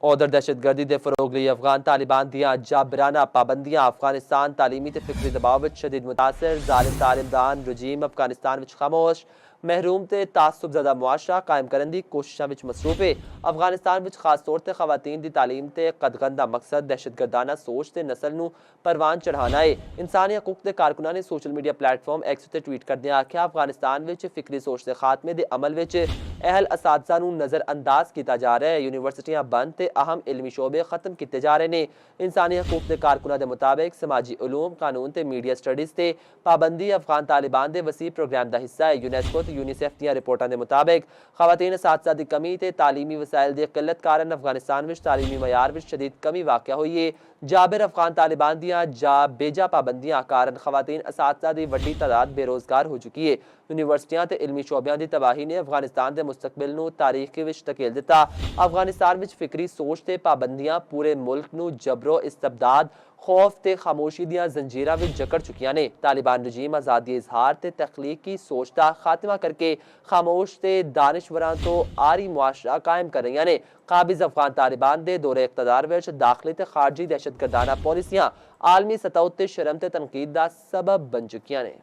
उधर दहशतगर्दी के फरोग लिए अफगान तालिबान दियां जाबराना पाबंदियां अफगानिस्तान तालीमी ते फिक्री दबाव विच शदीद मुतासर जालिम तालिबान रजीम अफगानिस्तान विच खामोश महरूम ते तासुब ज़दा मुआशरा कायम करने की कोशिशों में मसरूफ है। अफगानिस्तान में खास तौर पर खवातीन की तालीम ते कदगन का मकसद दहशतगर्दाना सोच ते नस्ल नूं परवान चढ़ाना है। इंसानी हकूक के कारकुनां ने सोशल मीडिया प्लेटफॉर्म एक्स ते ट्वीट करदे आख्या अफगानिस्तान में फिक्री सोच के खात्मे के अमल में अहल असातिज़ा नूं नज़रअंदाज किया जा रहा है। यूनीवर्सिटियां बंद ते अहम इलमी शोबे खत्म किए जा रहे हैं। इंसानी हकूक के कारकुनां के मुताबिक समाजी उलूम कानून ते मीडिया स्टडीज़ ते पाबंदी अफगान तालिबान के वसी प्रोग्राम का हिस्सा है। यूनेस्को ते यूनीसेफ दी रिपोर्टां के मुताबिक खवातीन असातिज़ा की कमी ते तालीमी वसाइल की किल्लत कारण अफगानिस्तान में तालीमी मयार में शदीद कमी वाक़ हुई है। जाबिर अफगान तालिबान दियां बेजा पाबंदियां कारण खवातीन असातिज़ा की वड्डी तादाद बेरोजगार हो चुकी है। यूनीवर्सिटियां ते इलमी शोबियां की तबाही ने अफगानिस्तान के मुस्तकबिल नूं तारीख विच धकेल दिता। अफगानिस्तान में फिक्री सोच ते पाबंदियां पूरे मुल्क नूं जबरो इस्तबदाद खौफ ते खामोशी दियां जंजीरां विच जकड़ चुकियां ने। तालिबान रजीम आज़ादी इजहार ते तख्लीकी सोच दा खात्मा करके खामोश ते दानिशवरां तो आरी मुआशरा कायम कर रही ने। काबिज अफगान तालिबान दे दौरे इक़्तदार विच दाखिली ते खारजी दहशतगर्दाना पॉलिसियां आलमी सतह उत्ते शर्म ते तनकीद दा सबब बन चुकियां ने।